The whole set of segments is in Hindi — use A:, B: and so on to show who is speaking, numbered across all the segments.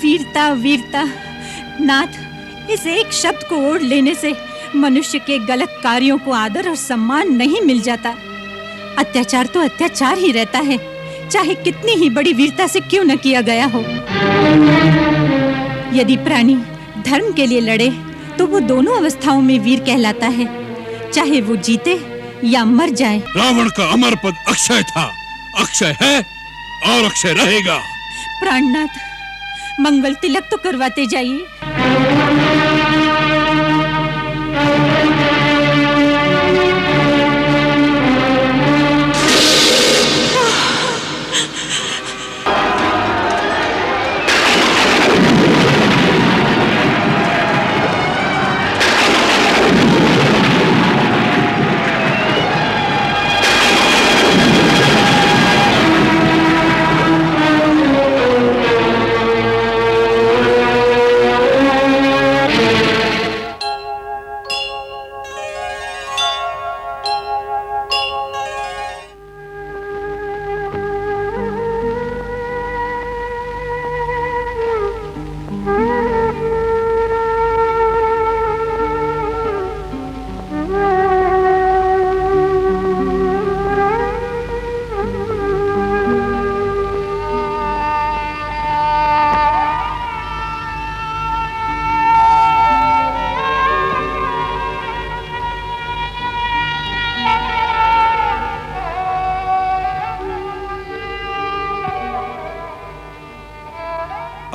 A: वीरता वीरता। नाथ, इस एक शब्द को ओढ़ लेने से मनुष्य के गलत कार्यों को आदर और सम्मान नहीं मिल जाता। अत्याचार तो अत्याचार ही रहता है, चाहे कितनी ही बड़ी वीरता से क्यों न किया गया हो। यदि प्राणी धर्म के लिए लड़े तो वो दोनों अवस्थाओं में वीर कहलाता है, चाहे वो जीते या मर जाए।
B: रावण का अमर पद अक्षय था, अक्षय है और अक्षय रहेगा।
A: प्राणनाथ, मंगल तिलक तो करवाते जाइए।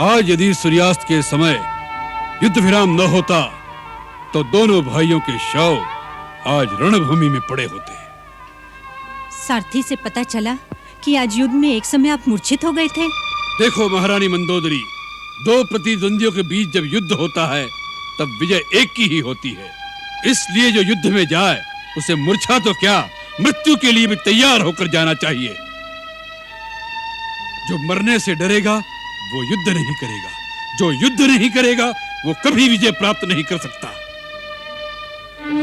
B: आज यदि सूर्यास्त के समय युद्ध विराम न होता तो दोनों भाइयों के शव आज रणभूमि में पड़े होते।
A: सारथी से पता चला कि आज युद्ध में एक समय आप मूर्छित हो गए थे।
B: देखो महारानी मंदोदरी, दो प्रतिद्वंदियों के बीच जब युद्ध होता है तब विजय एक की ही होती है। इसलिए जो युद्ध में जाए उसे मूर्छा तो क्या, मृत्यु के लिए भी तैयार होकर जाना चाहिए। जो मरने से डरेगा वो युद्ध नहीं करेगा, जो युद्ध नहीं करेगा वो कभी विजय प्राप्त नहीं कर सकता।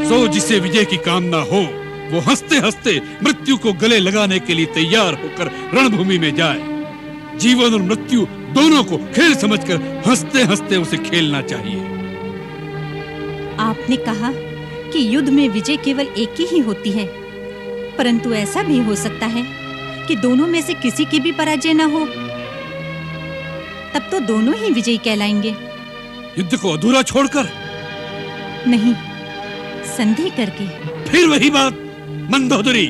B: सो जिसे विजय की कामना हो वो हंसते हंसते मृत्यु को गले लगाने के लिए तैयार होकर रणभूमि में जाए। जीवन और मृत्यु दोनों को खेल समझकर हंसते हंसते उसे खेलना चाहिए।
A: आपने कहा कि युद्ध में विजय केवल एक की ही होती है, परंतु ऐसा भी हो सकता है कि दोनों में से किसी की भी पराजय न हो, तब तो दोनों ही विजयी कहलाएंगे।
B: युद्ध को अधूरा छोड़कर?
A: नहीं, संधि करके।
B: फिर वही बात मंदोदरी,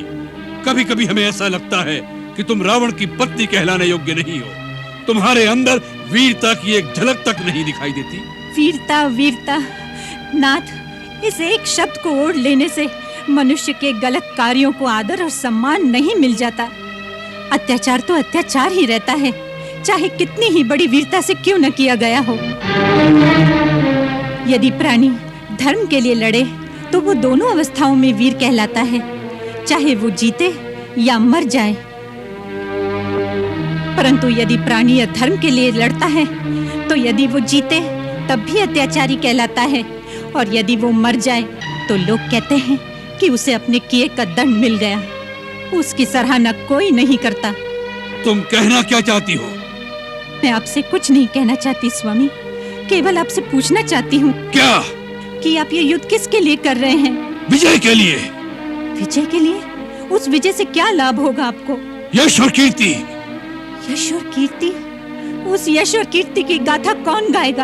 B: कभी कभी हमें ऐसा लगता है कि तुम रावण की पत्नी कहलाने योग्य नहीं हो। तुम्हारे अंदर वीरता की एक झलक तक नहीं दिखाई देती।
A: वीरता वीरता। नाथ, इस एक शब्द को ओढ़ लेने से मनुष्य के गलत कार्यों को आदर और सम्मान नहीं मिल जाता। अत्याचार तो अत्याचार ही रहता है, चाहे कितनी ही बड़ी वीरता से क्यों न किया गया हो। यदि प्राणी धर्म के लिए लड़े तो वो दोनों अवस्थाओं में वीर कहलाता है, चाहे वो जीते या मर जाए। परंतु यदि प्राणी अधर्म के लिए लड़ता है तो यदि वो जीते तब भी अत्याचारी कहलाता है, और यदि वो मर जाए तो लोग कहते हैं कि उसे अपने किए का दंड मिल गया। उसकी सराहना कोई नहीं करता।
B: तुम कहना क्या चाहती हो?
A: मैं आपसे कुछ नहीं कहना चाहती स्वामी, केवल आपसे पूछना चाहती हूँ।
B: क्या?
A: कि आप ये युद्ध किसके लिए कर रहे हैं?
B: विजय के लिए।
A: विजय के लिए? उस विजय से क्या लाभ होगा आपको?
B: यश और कीर्ति।
A: यश और कीर्ति? उस यश और कीर्ति की गाथा कौन गाएगा?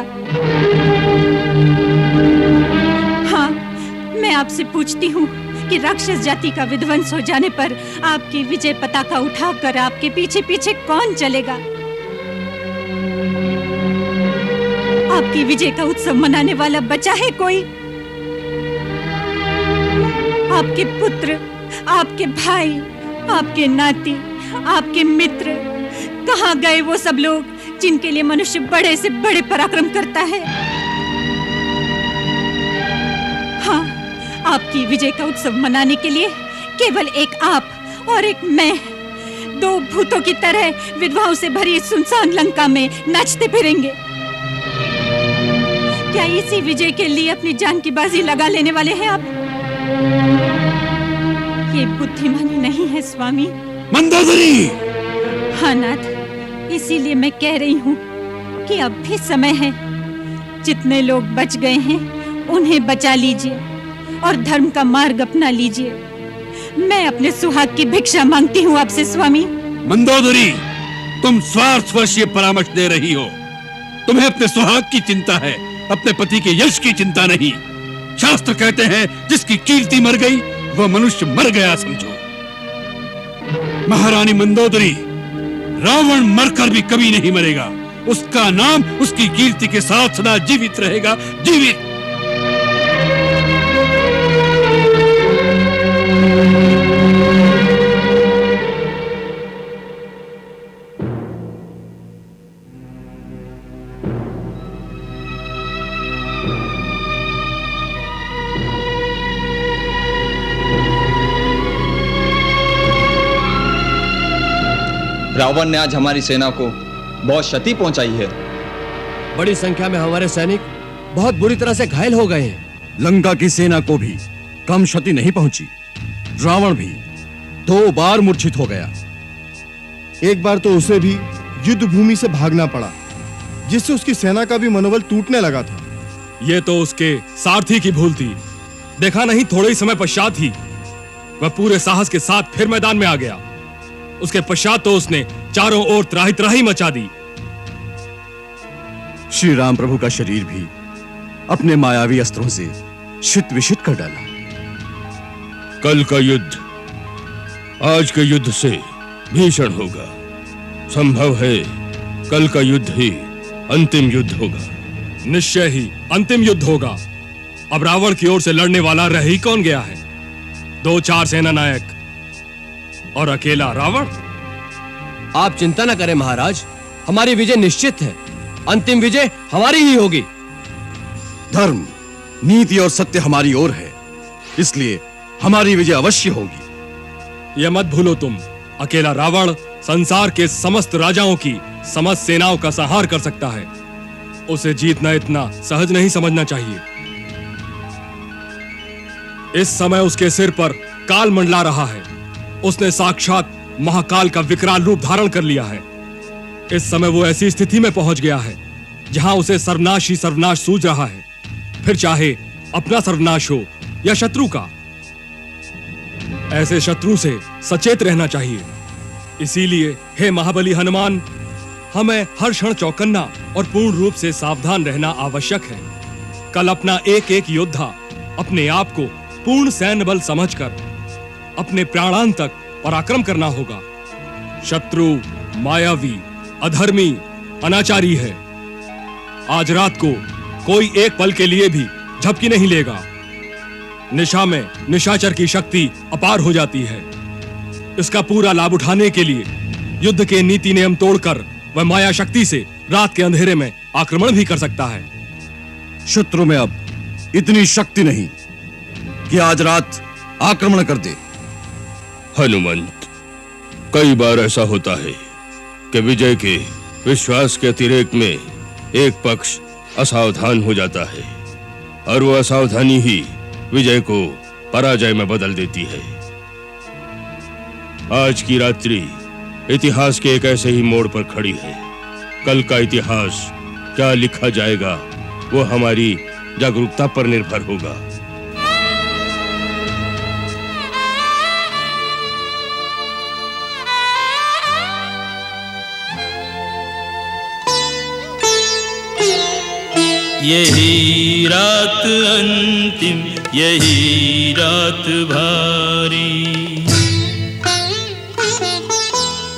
A: हाँ, मैं आपसे पूछती हूँ कि राक्षस जाति का विध्वंस हो जाने पर आपकी विजय पताका उठाकर आपके पीछे पीछे कौन चलेगा? आपकी विजय का उत्सव मनाने वाला बचा है कोई? आपके पुत्र, आपके भाई, आपके नाती, आपके मित्र, कहाँ गए वो सब लोग जिनके लिए मनुष्य बड़े से बड़े पराक्रम करता है? हाँ, आपकी विजय का उत्सव मनाने के लिए केवल एक आप और एक मैं, दो भूतों की तरह विधवाओं से भरी सुनसान लंका में नाचते फिरेंगे। क्या इसी विजय के लिए अपनी जान की बाजी लगा लेने वाले हैं आप? ये बुद्धिमानी नहीं है स्वामी।
B: मंदोदरी!
A: हाँ नाथ, इसीलिए मैं कह रही हूँ कि अब भी समय है। जितने लोग बच गए हैं उन्हें बचा लीजिए और धर्म का मार्ग अपना लीजिए। मैं अपने सुहाग की भिक्षा मांगती हूँ आपसे स्वामी।
B: मंदोदरी, तुम स्वार्थवश परामर्श दे रही हो। तुम्हें अपने सुहाग की चिंता है, अपने पति के यश की चिंता नहीं। शास्त्र कहते हैं जिसकी कीर्ति मर गई वह मनुष्य मर गया समझो। महारानी मंदोदरी, रावण मरकर भी कभी नहीं मरेगा। उसका नाम उसकी कीर्ति के साथ सदा जीवित रहेगा, जीवित।
C: रावण ने आज हमारी सेना को बहुत क्षति पहुंचाई है।
D: बड़ी संख्या में हमारे सैनिक बहुत बुरी तरह से घायल हो गए हैं।
E: लंका की सेना को भी कम क्षति नहीं पहुंची। रावण भी 2 बार मूर्छित हो गया।
F: एक बार तो उसे भी युद्ध भूमि से भागना पड़ा, जिससे उसकी सेना का भी मनोबल टूटने लगा था।
D: ये तो उसके सारथी की भूल थी। देखा नहीं, थोड़े ही समय पश्चात ही वह पूरे साहस के साथ फिर मैदान में आ गया। उसके पश्चात तो उसने चारों ओर त्राही त्राही मचा दी।
E: श्री राम प्रभु का शरीर भी अपने मायावी अस्त्रों से शित विशित कर डाला।
G: कल का युद्ध आज के युद्ध से भीषण होगा। संभव है कल का युद्ध ही अंतिम युद्ध होगा।
D: निश्चय ही अंतिम युद्ध होगा। अब रावण की ओर से लड़ने वाला रह ही कौन गया है? 2-4 सेना नायक और अकेला रावण। आप चिंता न करें महाराज, हमारी विजय निश्चित है। अंतिम विजय हमारी ही होगी।
E: धर्म, नीति और सत्य हमारी ओर है, इसलिए हमारी विजय अवश्य होगी।
D: यह मत भूलो तुम, अकेला रावण संसार के समस्त राजाओं की समस्त सेनाओं का संहार कर सकता है। उसे जीतना इतना सहज नहीं समझना चाहिए। इस समय उसके सिर पर काल मंडला रहा है। उसने साक्षात महाकाल का विकराल रूप धारण कर लिया है। इस समय वो ऐसी स्थिति में पहुंच गया है जहां उसे सर्वनाश ही सर्वनाश सूझ रहा है, फिर चाहे अपना सर्वनाश हो या शत्रु का। ऐसे शत्रु से सचेत रहना चाहिए। इसीलिए हे महाबली हनुमान, हमें हर क्षण चौकन्ना और पूर्ण रूप से सावधान रहना आवश्यक है। कल अपना एक एक योद्धा अपने आप को पूर्ण सैन्य बल समझकर अपने प्राणांत तक पराक्रम करना होगा। शत्रु मायावी, अधर्मी, अनाचारी है। आज रात को कोई एक पल के लिए भी झपकी नहीं लेगा। निशा में निशाचर की शक्ति अपार हो जाती है। इसका पूरा लाभ उठाने के लिए युद्ध के नीति नियम तोड़कर वह माया शक्ति से रात के अंधेरे में आक्रमण भी कर सकता है।
E: शत्रु में अब इतनी शक्ति नहीं कि आज रात आक्रमण कर दे।
G: हनुमंत, कई बार ऐसा होता है कि विजय के विश्वास के अतिरेक में एक पक्ष असावधान हो जाता है और वो असावधानी ही विजय को पराजय में बदल देती है। आज की रात्रि इतिहास के एक ऐसे ही मोड़ पर खड़ी है। कल का इतिहास क्या लिखा जाएगा वो हमारी जागरूकता पर निर्भर होगा।
H: यही रात अंतिम, यही रात भारी,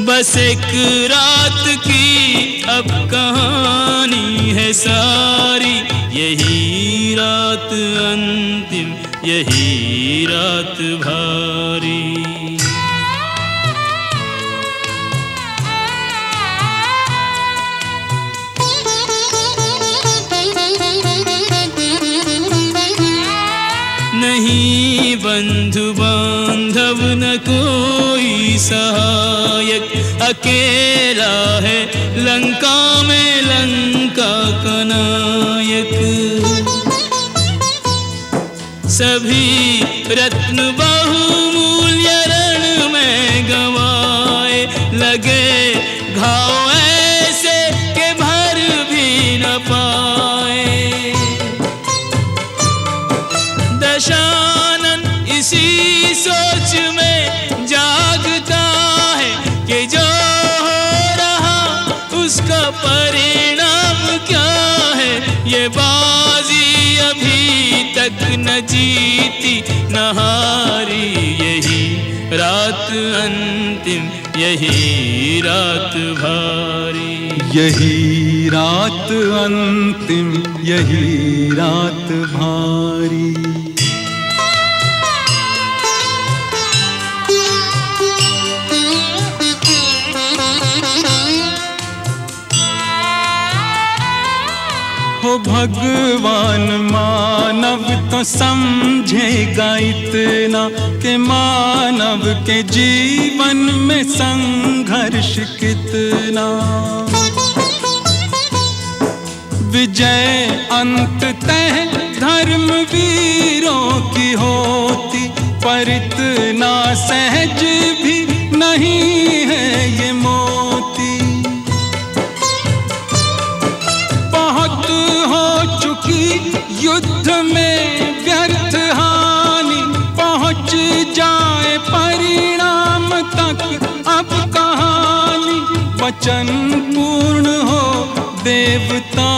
H: बस एक रात की अब कहानी है सारी। यही रात अंतिम, यही रात भारी। नहीं बंधु बांधव न कोई सहायक, अकेला है लंका में लंका का नायक। सभी रत्न बहुमूल्य रण में गंवाए, लगे घाव ऐसे के भर भी न पाए। दशानन इसी सोच में जागता है कि जो हो रहा उसका परिणाम क्या है। ये बाजी अभी तक न जीती न हारी, यही रात अंतिम, यही रात भारी।
I: यही रात अंतिम, यही रात भारी। हो भगवान मानव तो समझेगा इतना कि मानव के जीवन में संघर्ष कितना। विजय अंततः धर्मवीरों की होती, पर इतना सहज भी नहीं है ये मोती। बहुत हो चुकी युद्ध में व्यर्थ हानि, पहुंच जाए परिणाम तक अब कहानी। वचन पूर्ण हो देवता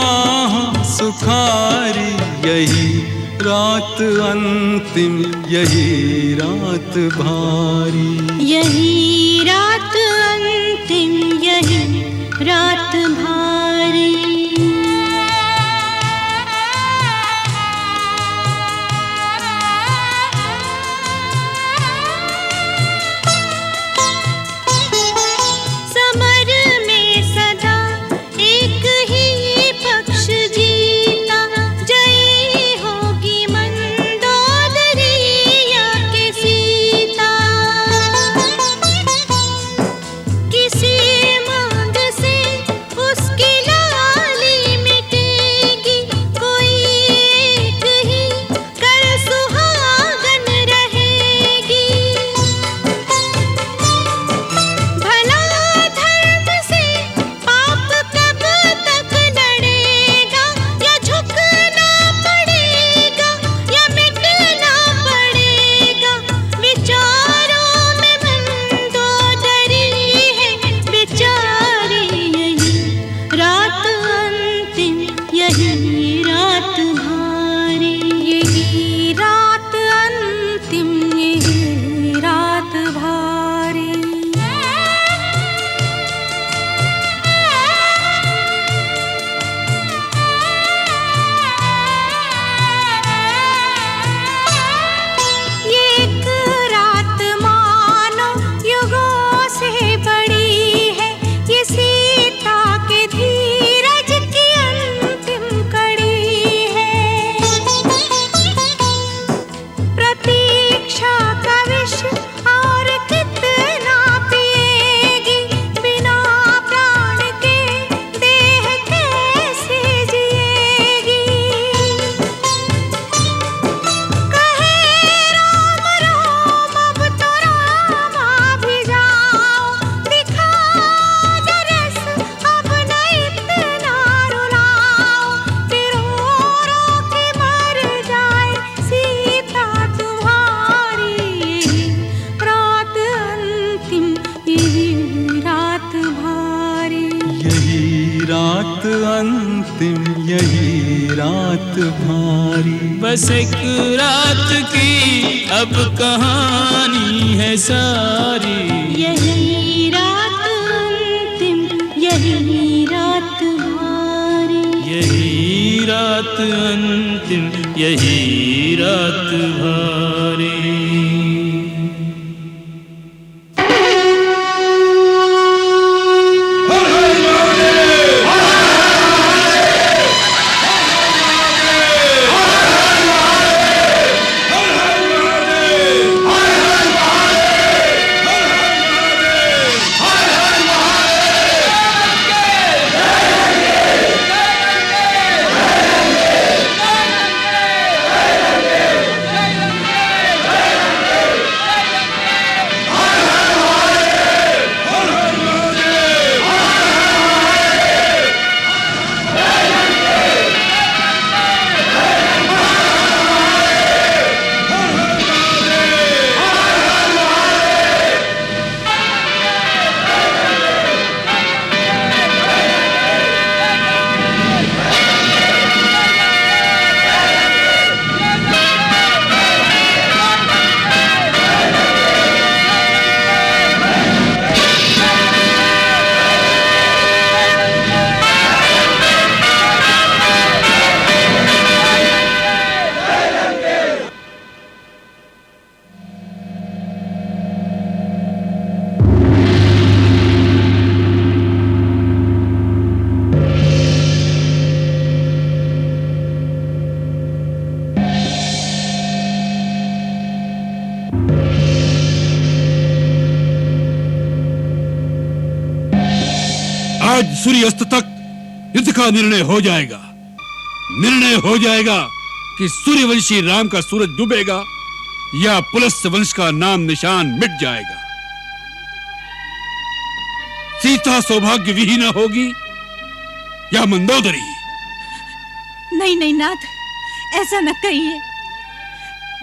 I: सुखारी, यही रात अंतिम, यही रात भारी।
J: यही रात अंतिम, यही रात भारी।
H: बस एक रात की अब कहानी है सारी।
J: यही रात अंतिम, यही रात भारी।
H: यही रात अंतिम, यही रात भारी।
B: आज सूर्यास्त तक युद्ध का निर्णय हो जाएगा। निर्णय हो जाएगा कि सूर्यवंशी राम का सूरज डूबेगा या पुलस्त्य वंश का नाम निशान मिट जाएगा। सीता सौभाग्य विहीना होगी या मंदोदरी।
A: नहीं नहीं नाथ, ऐसा न कहिए।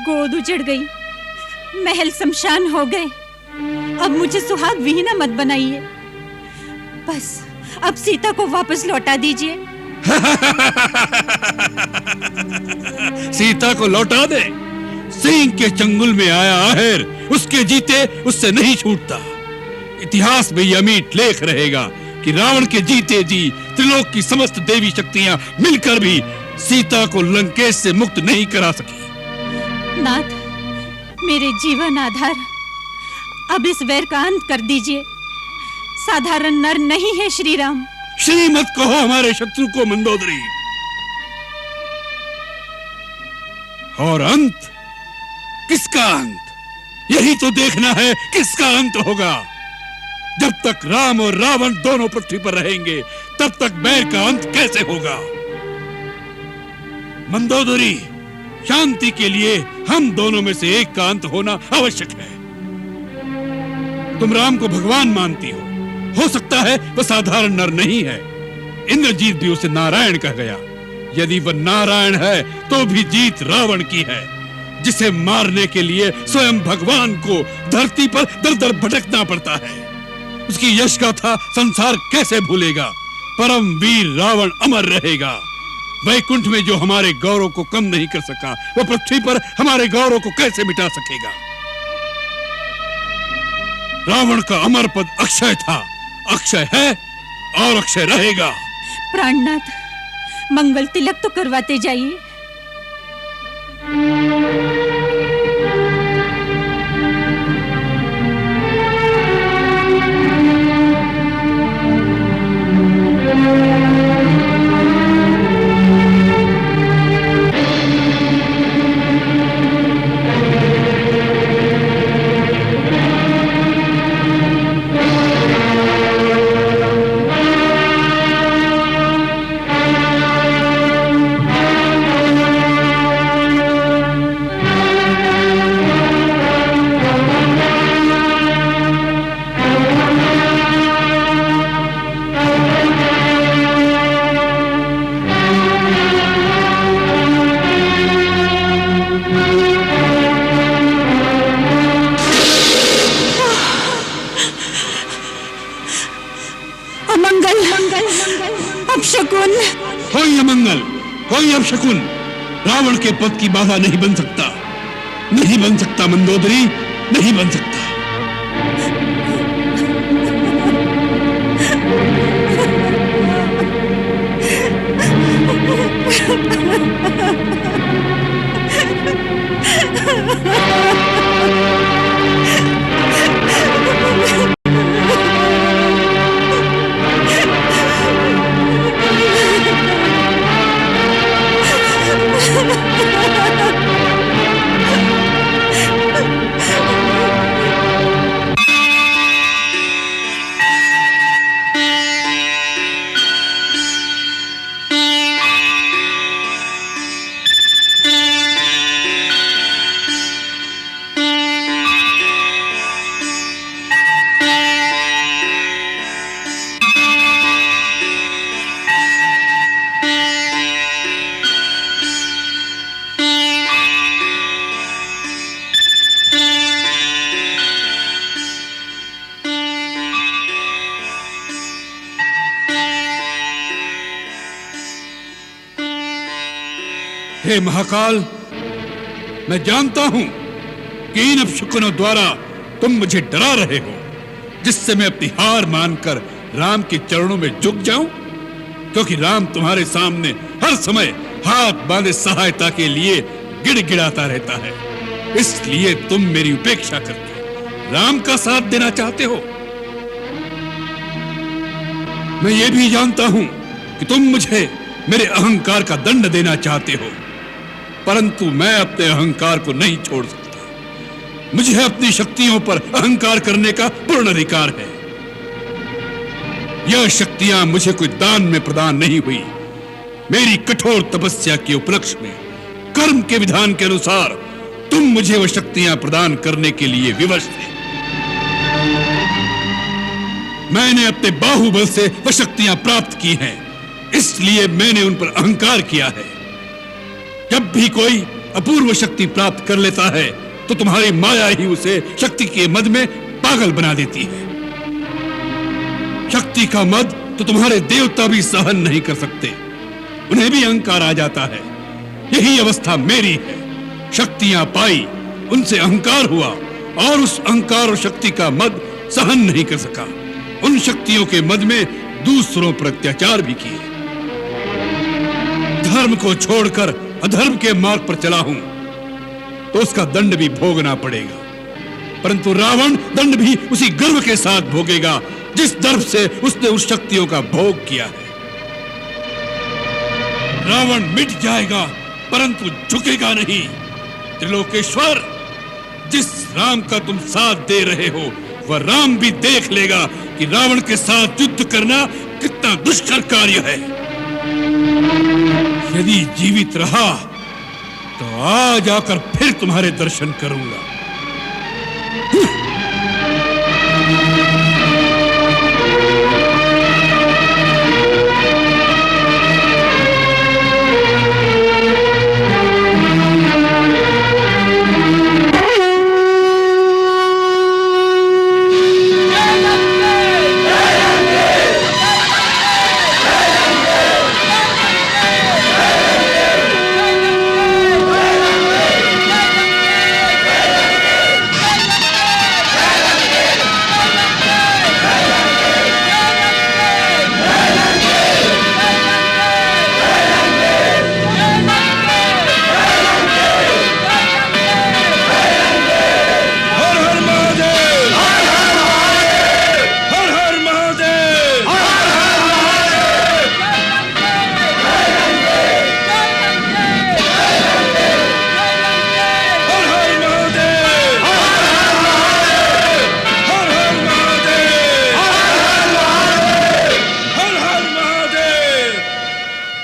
A: गोद उजड़ गई, महल शमशान हो गए, अब मुझे सुहाग विहीना मत बनाइए। बस अब सीता को वापस लौटा दीजिए।
B: सीता को लौटा दे? सिंह के चंगुल में आया आहेर उसके जीते उससे नहीं छूटता। इतिहास में यह अमिट लेख रहेगा कि रावण के जीते जी त्रिलोक की समस्त देवी शक्तियां मिलकर भी सीता को लंकेश से मुक्त नहीं करा सकी।
A: नाथ, मेरे जीवन आधार, अब इस वैर का अंत कर दीजिए। साधारण नर नहीं है श्री राम।
B: श्री मत कहो हमारे शत्रु को मंदोदरी। और अंत? किसका अंत? यही तो देखना है किसका अंत होगा। जब तक राम और रावण दोनों पृथ्वी पर रहेंगे तब तक बैर का अंत कैसे होगा। मंदोदरी, शांति के लिए हम दोनों में से एक का अंत होना आवश्यक है। तुम राम को भगवान मानती हो सकता है वह साधारण नर नहीं है। इंद्रजीत भी उसे नारायण कह गया। यदि वह नारायण है तो भी जीत रावण की है, जिसे मारने के लिए स्वयं भगवान को धरती पर दर दर भटकना पड़ता है। उसकी यश गाथा संसार कैसे भूलेगा। परम वीर रावण अमर रहेगा। वैकुंठ में जो हमारे गौरव को कम नहीं कर सका, वह पृथ्वी पर हमारे गौरव को कैसे मिटा सकेगा। रावण का अमर पद अक्षय था, अक्षय है और अक्षय रहेगा।
A: प्राणनाथ, मंगल तिलक तो करवाते जाइए।
B: कोई अमंगल, कोई अपशकुन रावण के पद की बाधा नहीं बन सकता। नहीं बन सकता मंदोदरी, नहीं बन सकता। हे महाकाल, मैं जानता हूं कि इन अपशकुनों द्वारा तुम मुझे डरा रहे हो, जिससे मैं अपनी हार मानकर राम के चरणों में झुक जाऊं, क्योंकि राम तुम्हारे सामने हर समय हाथ बांधे सहायता के लिए गिड़गिड़ाता रहता है। इसलिए तुम मेरी उपेक्षा करके राम का साथ देना चाहते हो। मैं ये भी जानता हूं कि तुम मुझे मेरे अहंकार का दंड देना चाहते हो, परंतु मैं अपने अहंकार को नहीं छोड़ सकता। मुझे अपनी शक्तियों पर अहंकार करने का पूर्ण अधिकार है। यह शक्तियां मुझे कोई दान में प्रदान नहीं हुई। मेरी कठोर तपस्या के उपलक्ष्य में कर्म के विधान के अनुसार तुम मुझे वह शक्तियां प्रदान करने के लिए विवश थे। मैंने अपने बाहुबल से वह शक्तियां प्राप्त की हैं, इसलिए मैंने उन पर अहंकार किया है। जब भी कोई अपूर्व शक्ति प्राप्त कर लेता है तो तुम्हारी माया ही उसे शक्ति के मद में पागल बना देती है। शक्ति का मद तो तुम्हारे देवता भी सहन नहीं कर सकते, उन्हें भी अहंकार आ जाता है। यही अवस्था मेरी है। शक्तियां पाई, उनसे अहंकार हुआ और उस अहंकार और शक्ति का मद सहन नहीं कर सका। उन शक्तियों के मद में दूसरों पर अत्याचार भी किए। धर्म को छोड़कर अधर्म के मार्ग पर चला हूं तो उसका दंड भी भोगना पड़ेगा, परंतु रावण दंड भी उसी गर्व के साथ भोगेगा जिस दर्प से उसने उस शक्तियों का भोग किया है। रावण मिट जाएगा परंतु झुकेगा नहीं। त्रिलोकेश्वर, जिस राम का तुम साथ दे रहे हो वह राम भी देख लेगा कि रावण के साथ युद्ध करना कितना दुष्कर कार्य है। यदि जीवित रहा तो आज आकर फिर तुम्हारे दर्शन करूंगा।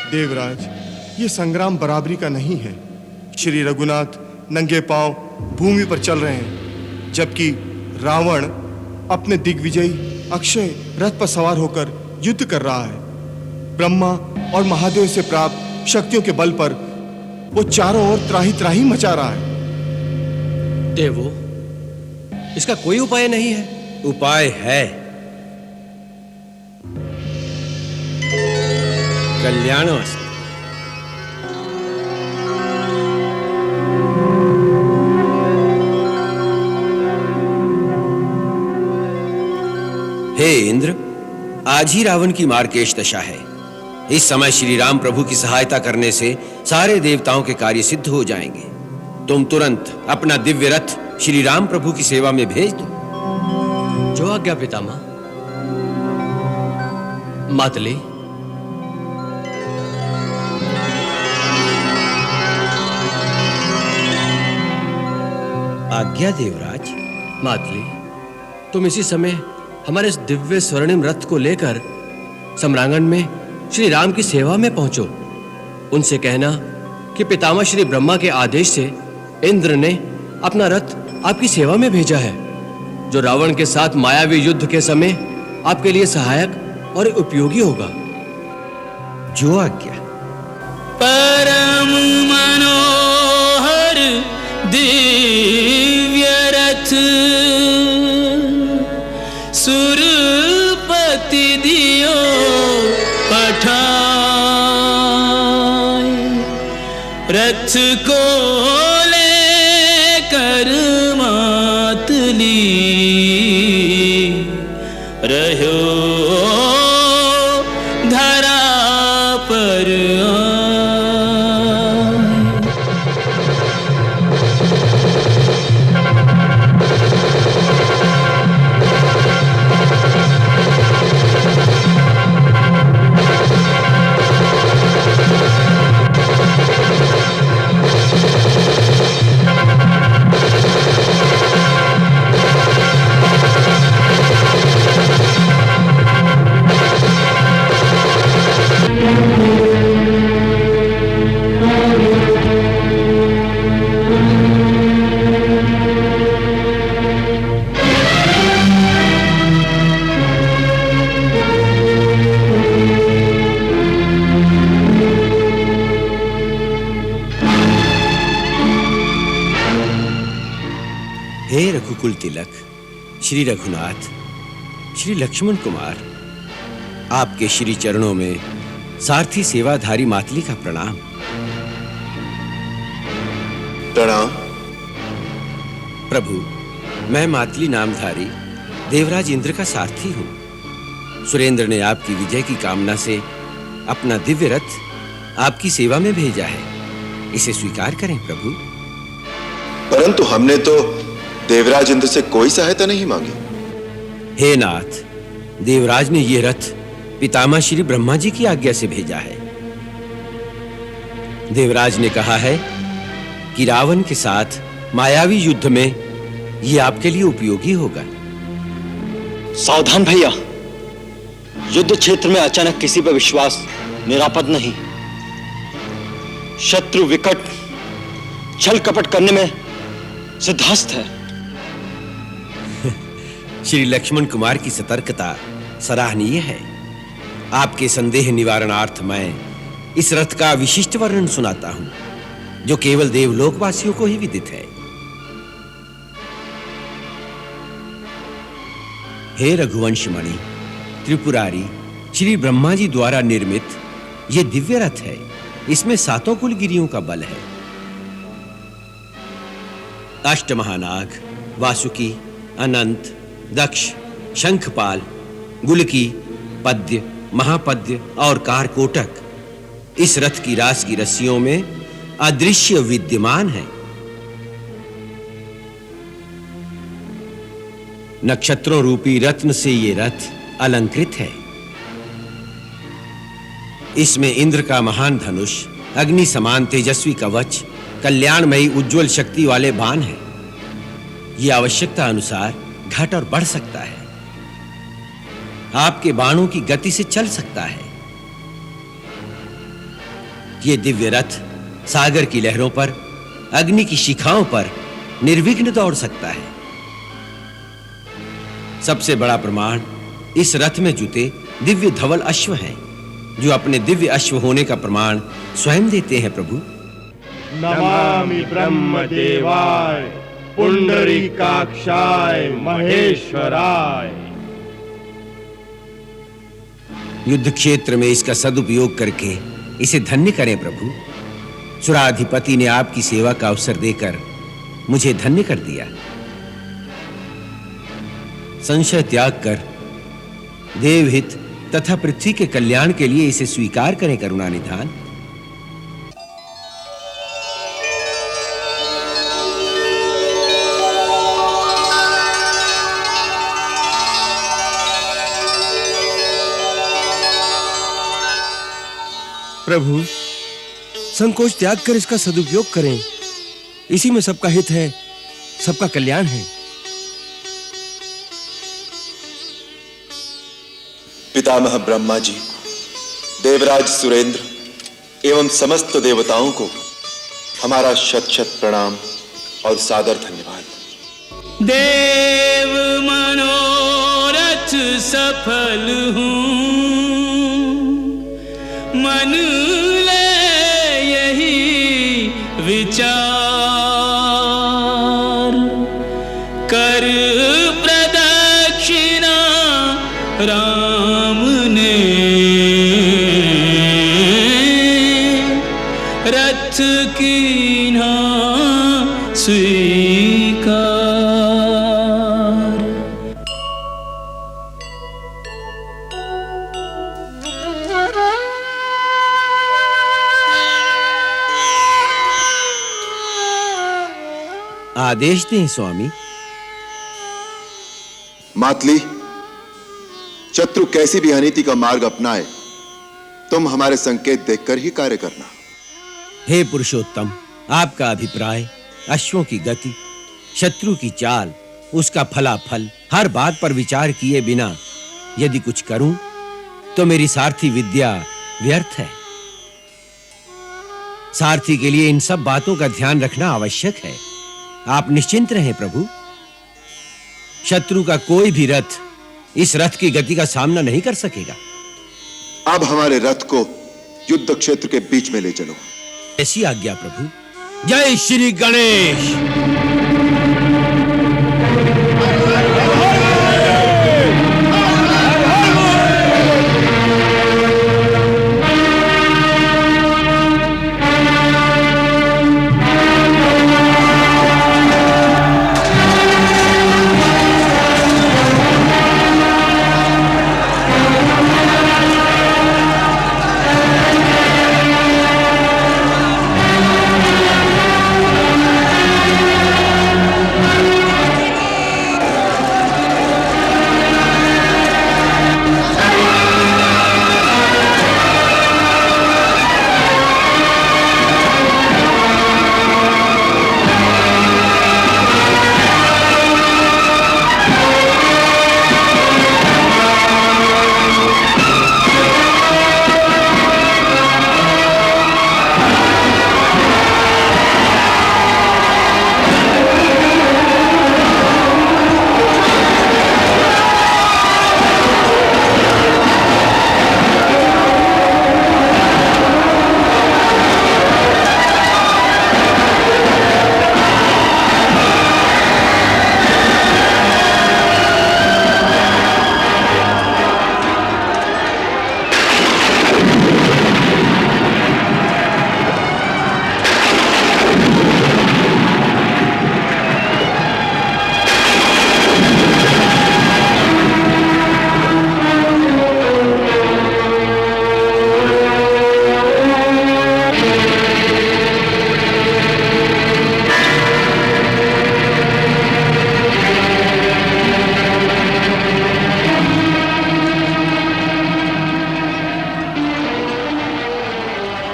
F: देवराज, ये संग्राम बराबरी का नहीं है। श्री रघुनाथ नंगे पांव भूमि पर चल रहे हैं, जबकि रावण अपने दिग्विजयी अक्षय रथ पर सवार होकर युद्ध कर रहा है। ब्रह्मा और महादेव से प्राप्त शक्तियों के बल पर वो चारों ओर त्राही त्राही मचा रहा है।
K: देवो, इसका कोई उपाय नहीं है?
L: उपाय है। कल्याणवस्तु। हे इंद्र, आज ही रावण की मार्केश दशा है। इस समय श्री राम प्रभु की सहायता करने से सारे देवताओं के कार्य सिद्ध हो जाएंगे। तुम तुरंत अपना दिव्य रथ श्री राम प्रभु की सेवा में भेज दो।
K: जो आज्ञा पितामह। मातली,
L: आज्ञा देवराज।
K: मातली, तुम इसी समय हमारे इस दिव्य स्वर्णिम रथ को लेकर सम्रांगण में श्री राम की सेवा में पहुंचो। उनसे कहना कि पितामह श्री ब्रह्मा के आदेश से इंद्र ने अपना रथ आपकी सेवा में भेजा है, जो रावण के साथ मायावी युद्ध के समय आपके लिए सहायक और उपयोगी होगा।
L: जो आज्ञा।
H: परम मनोहर दिव्य रथ सुरपति दियो पठाए, रथ को लेकर मातली रहो धरा पर
L: हे रघुकुल तिलक, श्री रघुनाथ, श्री लक्ष्मण कुमार, आपके श्री चरणों में सारथी सेवाधारी मातली का प्रणाम।
F: प्रणाम।
L: प्रभु, मैं मातली नामधारी देवराज इंद्र का सारथी हूं। सुरेंद्र ने आपकी विजय की कामना से अपना दिव्य रथ आपकी सेवा में भेजा है। इसे स्वीकार करें प्रभु।
F: परंतु हमने तो देवराज इंद्र से कोई सहायता नहीं मांगी।
L: हे नाथ, देवराज ने यह रथ पितामह श्री ब्रह्मा जी की आज्ञा से भेजा है। देवराज ने कहा है कि रावण के साथ मायावी युद्ध में यह आपके लिए उपयोगी होगा।
M: सावधान भैया, युद्ध क्षेत्र में अचानक किसी पर विश्वास निरापद नहीं। शत्रु विकट छल कपट करने में सिद्धहस्त है।
L: श्री लक्ष्मण कुमार की सतर्कता सराहनीय है। आपके संदेह निवारणार्थ मैं इस रथ का विशिष्ट वर्णन सुनाता हूं, जो केवल देवलोकवासियों को ही विदित है। हे रघुवंशमणि, त्रिपुरारी श्री ब्रह्मा जी द्वारा निर्मित यह दिव्य रथ है। इसमें 7 कुलगिरियों का बल है। अष्टमहानाग, वासुकी, अनंत, दक्ष, शंखपाल, गुलकी, पद्य, महापद्य और कारकोटक इस रथ की रास की रस्सियों में अदृश्य विद्यमान है। नक्षत्रों रूपी रत्न से ये रथ अलंकृत है। इसमें इंद्र का महान धनुष, अग्नि समान तेजस्वी कवच, कल्याणमयी उज्जवल शक्ति वाले बाण हैं। यह आवश्यकता अनुसार घट और बढ़ सकता है। आपके बाणों की गति से चल सकता है। यह दिव्य रथ सागर की लहरों पर, अग्नि की शिखाओं पर निर्विघ्न दौड़ सकता है। सबसे बड़ा प्रमाण इस रथ में जुटे दिव्य धवल अश्व हैं, जो अपने दिव्य अश्व होने का प्रमाण स्वयं देते हैं। प्रभु,
N: नमामि ब्रह्मदेवाय पुंडरीकाक्षाय महेश्वराय।
L: युद्ध क्षेत्र में इसका सदुपयोग करके इसे धन्य करें प्रभु। सुराधिपति ने आपकी सेवा का अवसर देकर मुझे धन्य कर दिया। संशय त्याग कर देवहित तथा पृथ्वी के कल्याण के लिए इसे स्वीकार करें करुणानिधान।
K: प्रभु, संकोच त्याग कर इसका सदुपयोग करें। इसी में सबका हित है, सबका कल्याण है।
F: पितामह ब्रह्मा जी, देवराज सुरेंद्र एवं समस्त देवताओं को हमारा शत शत प्रणाम और सादर धन्यवाद।
H: देव मनोरथ सफल हूँ, मन ले यही विचार, कर प्रदक्षिणा राम ने रथ कीन्हा स्वीकार।
L: आदेश दें स्वामी।
F: मातली, शत्रु कैसी भी अनीति का मार्ग अपनाए, तुम हमारे संकेत देखकर ही कार्य करना।
L: हे पुरुषोत्तम, आपका अभिप्राय, अश्वों की गति, शत्रु की चाल, उसका फलाफल, हर बात पर विचार किए बिना यदि कुछ करूं तो मेरी सारथी विद्या व्यर्थ है। सारथी के लिए इन सब बातों का ध्यान रखना आवश्यक है। आप निश्चिंत रहें प्रभु। शत्रु का कोई भी रथ इस रथ की गति का सामना नहीं कर सकेगा।
F: अब हमारे रथ को युद्ध क्षेत्र के बीच में ले चलो।
L: ऐसी आज्ञा प्रभु। जय श्री गणेश।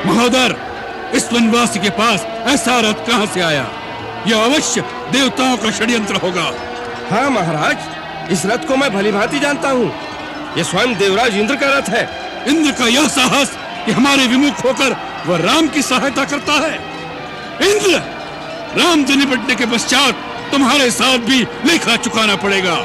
B: महोदर, इस वनवासी के पास ऐसा रथ कहां से आया? यह अवश्य देवताओं का षड्यंत्र होगा।
O: हाँ महाराज, इस रथ को मैं भलीभांति जानता हूँ। ये स्वयं देवराज इंद्र का रथ है।
B: इंद्र का यह साहस कि हमारे विमुख होकर वह राम की सहायता करता है। इंद्र, राम से निपटने के पश्चात तुम्हारे साथ भी लेखा चुकाना पड़ेगा।